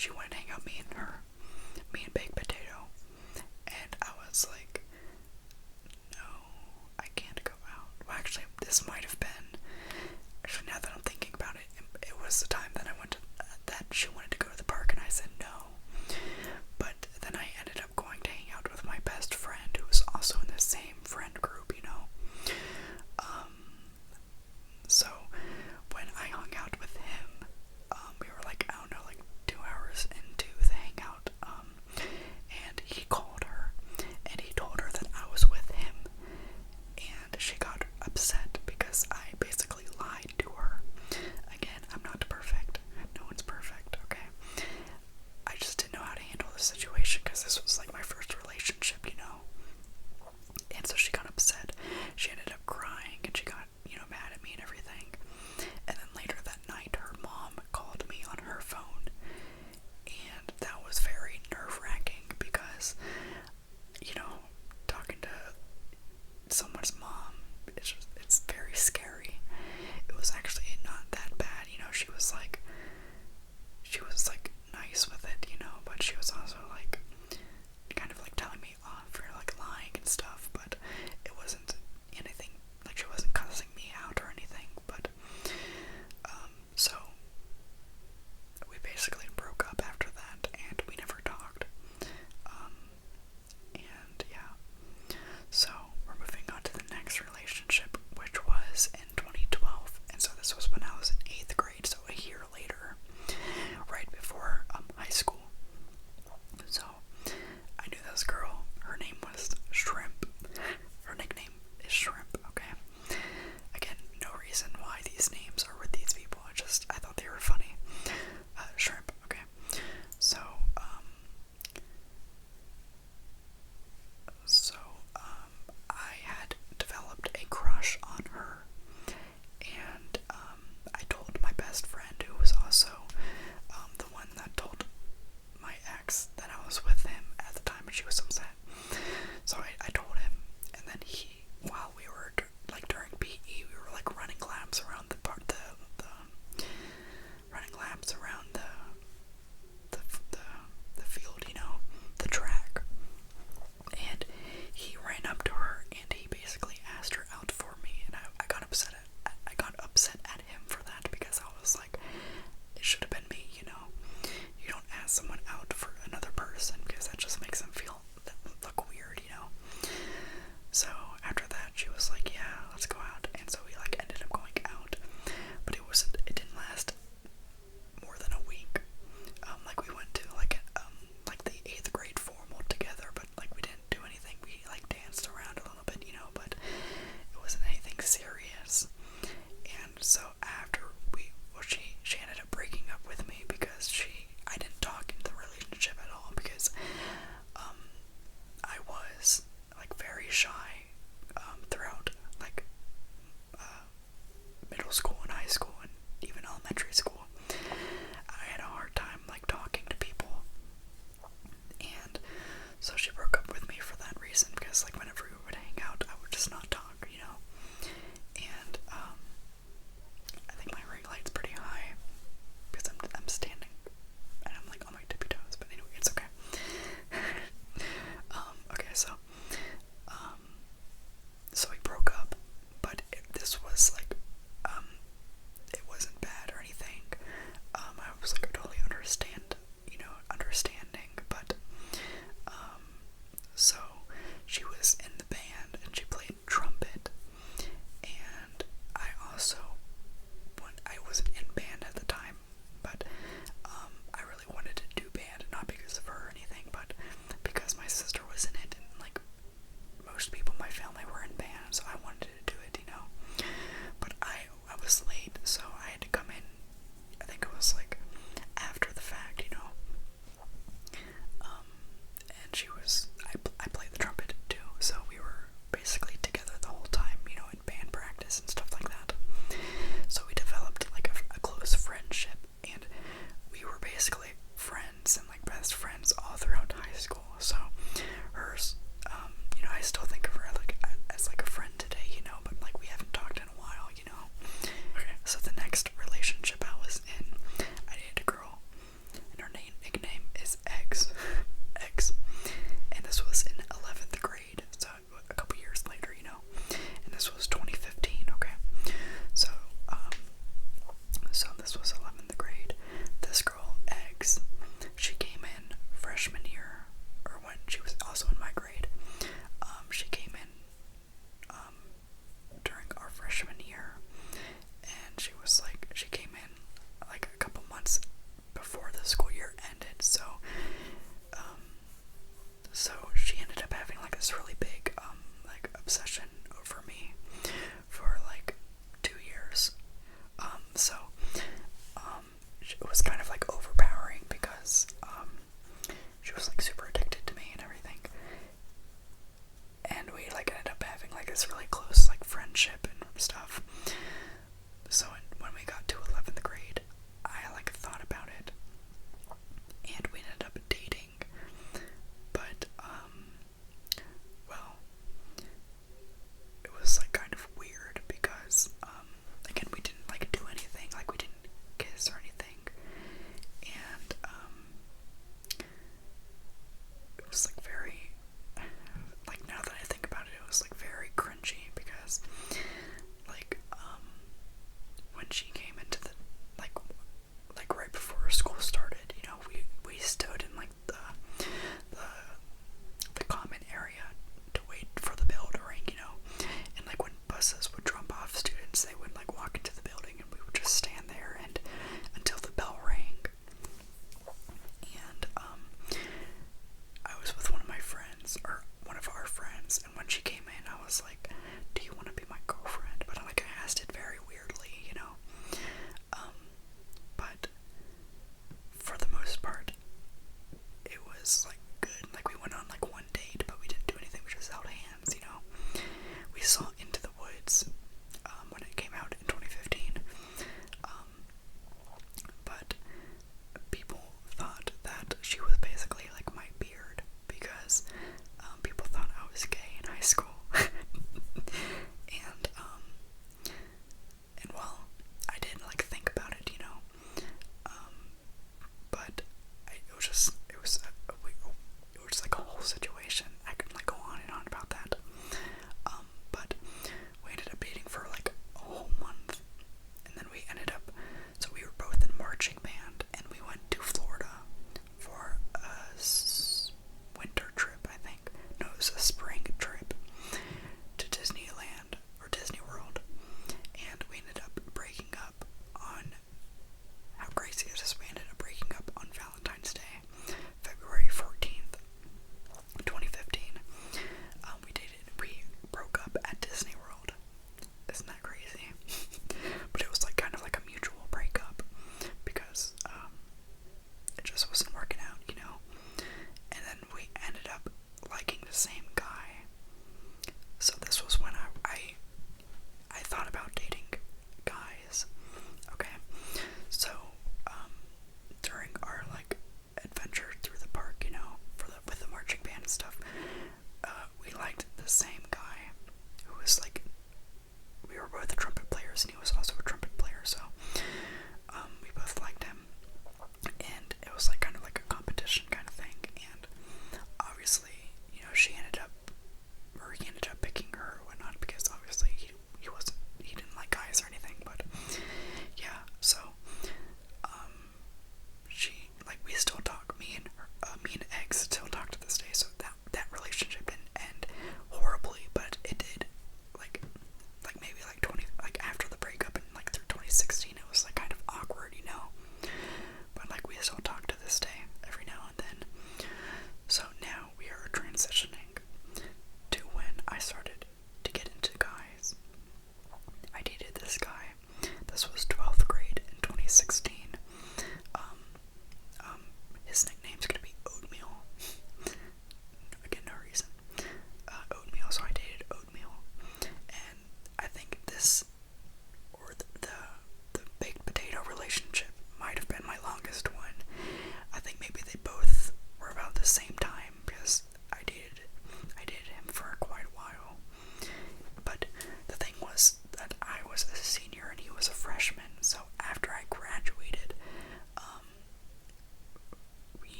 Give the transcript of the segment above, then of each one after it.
she wanted to hang out, me and Baked Potato, and I was like, no, I can't go out. Well, actually, this might have been, actually, now that I'm thinking about it, it was the time that I went to, that she wanted to go to the park, and I said no. But then I ended up going to hang out with my best friend, who was also in the same friend group, you know. So when I hung out with him, we were like, I don't know, like 2 hours into the hangout, and he called her, and he told her that I was with him, and she got upset because I basically lied to her. Again, I'm not perfect. No one's perfect, okay? I just didn't know how to handle the situation because this was like my first relationship, you know? And so she got upset. She ended up crying, and she got, you know, mad at me and everything. And then later that night, her mom called me on her phone, and that was very nerve-wracking because, you know, talking to someone's mom, it's very scary. It was actually not that bad, you know. She was like nice with it, you know, but she was also like kind of like telling me off for like lying and stuff, but it wasn't anything, like she wasn't cussing me out or anything. But so we basically broke up after that, and we never talked. And yeah, so we're moving on to the next relationship, which was in 2012, and so this was when I was in 8th grade, so a year later, right before high school. So I knew this girl. Her name was Shrimp. Her nickname is Shrimp, okay? Again, no reason why these names are with these people. I thought they were funny. Shrimp, okay? So, I had developed a crush on her, and I told my best friend, who was also the one that told my ex that I was with him at the time, and she was upset. So I told him, and then he, while we were like during PE, we were like running laps around the field, you know, the track. And he ran up to her, and he basically asked her out for me, and I got upset at him for that, because I was like, it should have been me, you know. You don't ask someone out for another person because that just makes them look weird, you know. So after that, she was like, yeah, let's go out, and so we like ended up going out, but it didn't last more than a week. Like we went to like the 8th grade formal together, but like we didn't do anything. We like danced around a little bit, you know, but it wasn't anything serious. And so after she ended up breaking up with me because I didn't talk into the relationship at all, because I was like very shy throughout like middle school and high school and even elementary school. I had a hard time like talking to people, and so she broke up with me for that reason, because like whenever we would hang out, I would just not talk, you know. And I think my ring light's pretty high because I'm standing and I'm like on my tippy toes, but anyway, it's okay. Okay, so we broke up, but this was like it wasn't bad or anything. I was like totally understanding, but so she was in the band and she played trumpet, and I wasn't in band at the time, but I really wanted to do band, not because of her or anything, but because my sister was in it, and like most people in my family were in band, so I wanted to do it, you know. But I was late, so I had to come in, I think it was like after the fact, you know. And I played the trumpet too, so we were basically together the whole time, you know, in band practice and stuff like that. So we developed like a close friendship, and we were basically friends and like best friends all throughout high school. So hers, you know, I still think of her as like a friend today, you know, but like we haven't talked in a while, you know. Okay, so the next relationship I was in, I dated a girl, and her nickname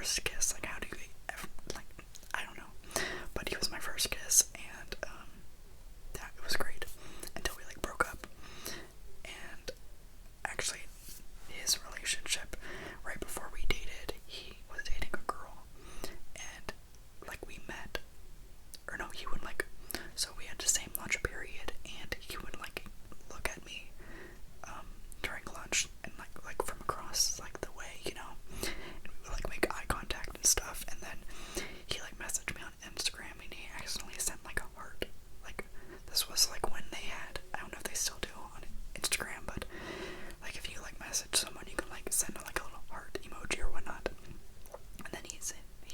first kiss. Like, how do you like, I don't know, but he was my first kiss, and yeah, it was great until we like broke up. And actually, his relationship right before we dated, he was dating a girl, and like we met, or no, he would like, so we had the same lunch period, and he would like look at me during lunch, and like from across like the way, you know, and we would like make eye contact and stuff, and then he like messaged me on Instagram, and he accidentally sent like a heart. Like, this was like when they had, I don't know if they still do on Instagram, but like if you like message someone, you can like send like a little heart emoji or whatnot, and then he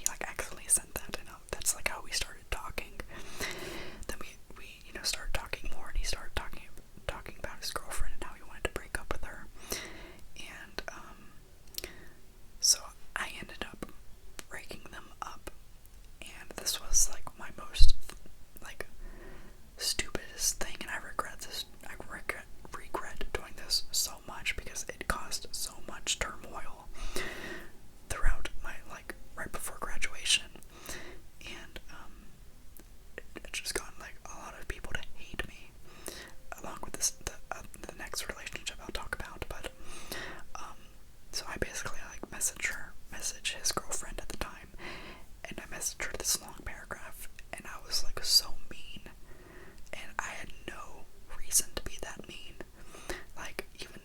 like accidentally sent that, and that's like how we started talking. Then we you know, started talking more, and he started talking about his girlfriend and how he wanted to break up with her. And so I ended up breaking them up, and this was like my most like stupidest thing, and I regret doing this so much because it caused so much turmoil throughout my, like, right before graduation, and it just got like a lot of people to hate me, along with the next relationship I'll talk about. But so I basically like message his girlfriend at the time, and I messaged her this long paragraph, and I was like so mean, and I had no reason to be that mean. Like, even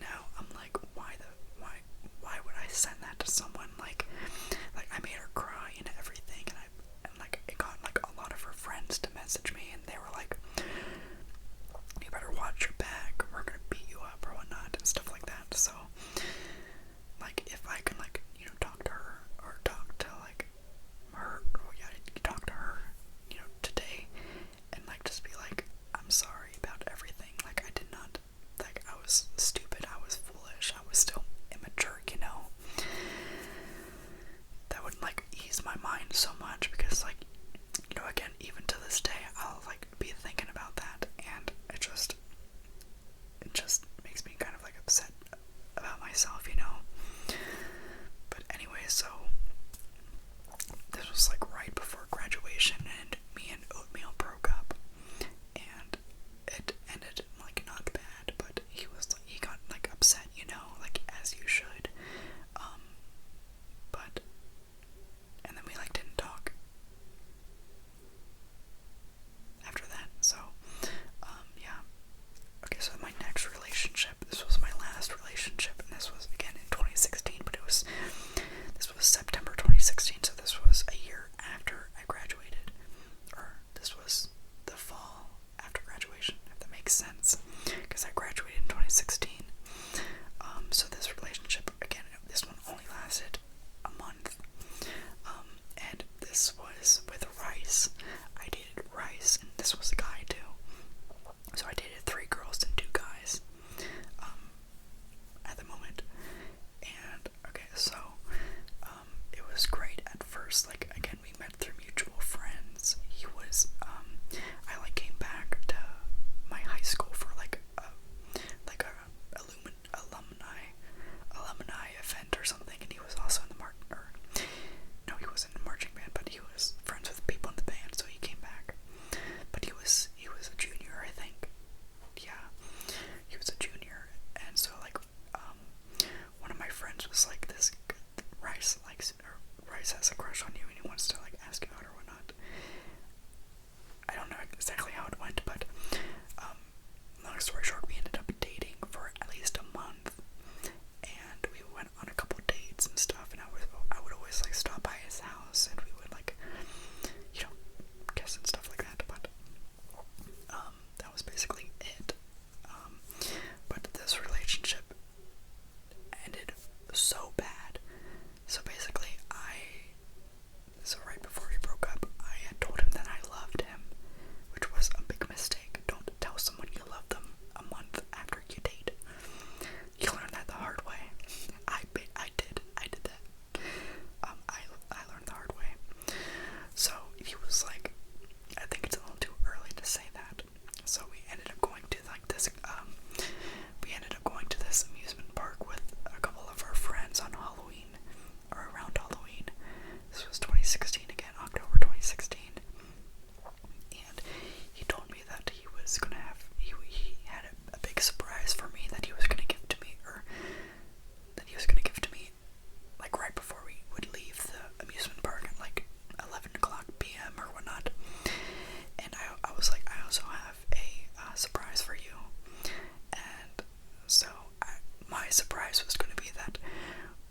surprise was going to be that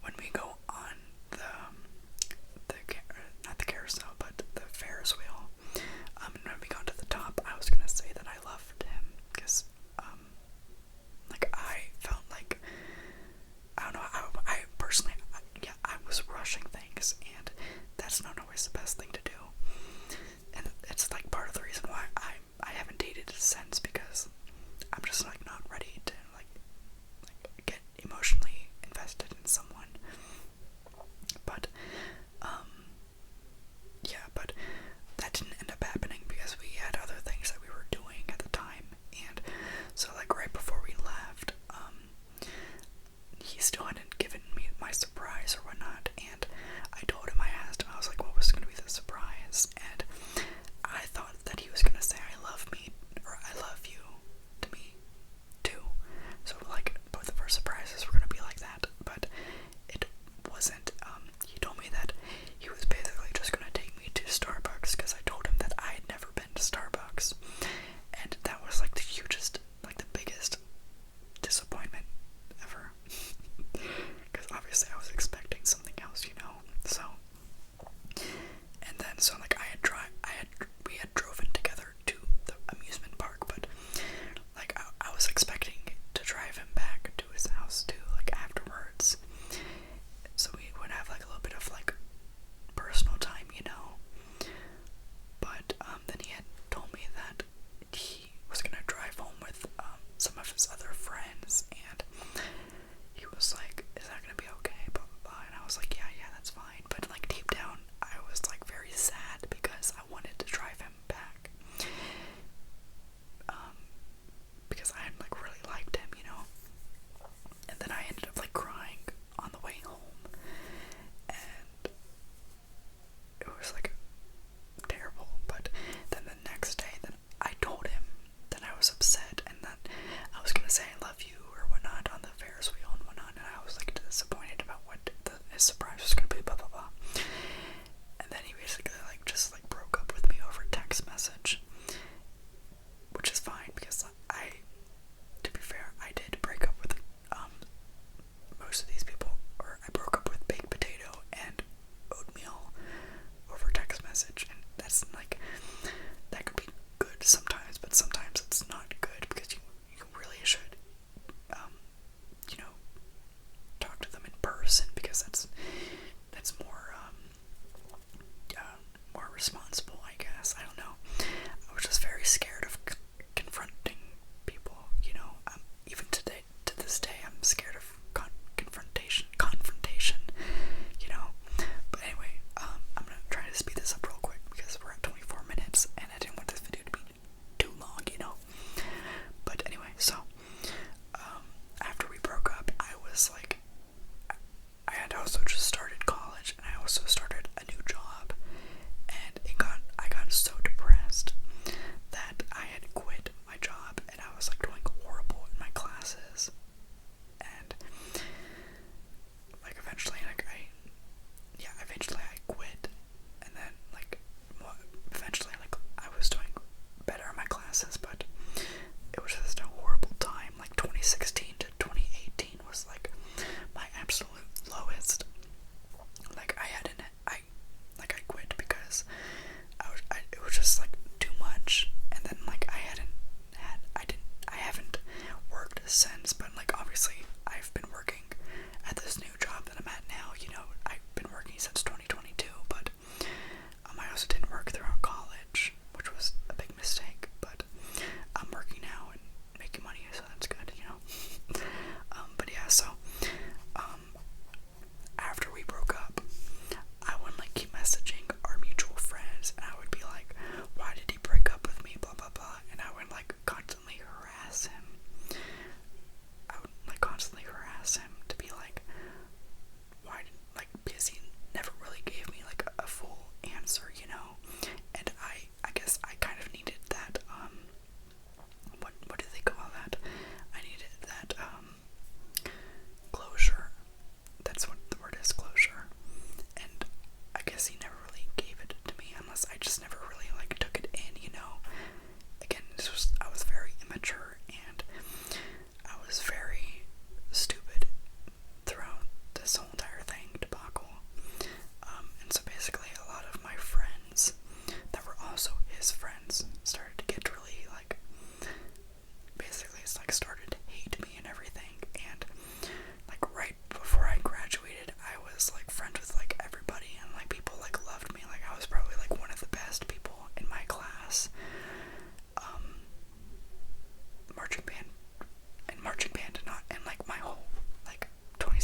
when we go on not the carousel, but the Ferris wheel, and when we got to the top, I was going to say that I loved him, because, like, I felt like, I don't know, I personally, I was rushing things, and that's not always the best thing to do, and it's, like, part of the reason why I haven't dated since, because I'm just, like, not ready to, like get emotionally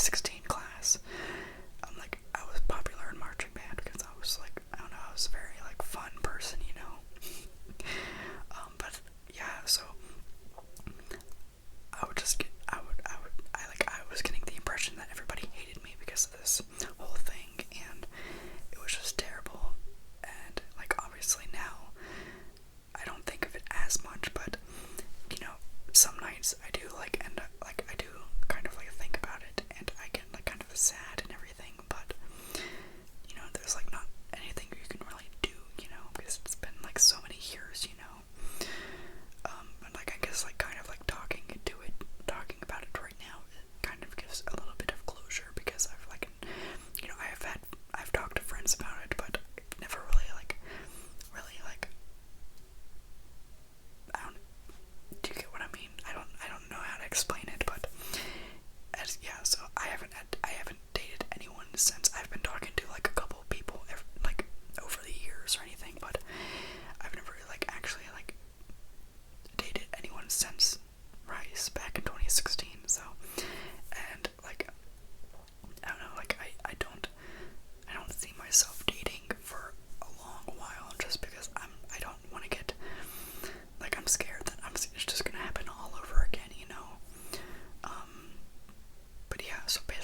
2016 class. Like, I was popular in marching band because I was like, I don't know, I was a very like fun person, you know. But yeah, so I would just get, I was getting the impression that everybody hated me because of this whole thing, and it was just terrible. And like, obviously now, I don't think of it as much, but you know, some nights I do like end up, like, I do kind of like think about it, and I get like kind of sad and everything, but you know, there's like not anything you can really do, you know, because it's been like so many years, you know. But like, I guess like kind of like talking about it right now, it kind of gives a little bit of closure, because I've like, you know, I've talked to friends about it, but I've never really like, I don't, do you get what I mean? I don't know how to explain it, but yeah, so I haven't dated anyone since. I've been talking to like a couple people like over the years or anything, but I've never like actually like dated anyone since Rice back in 2016. So, and like, I don't know, like I don't see myself dating for a long while, just because I don't want to get, like, I'm scared that it's just gonna happen all over again, you know. But yeah, so basically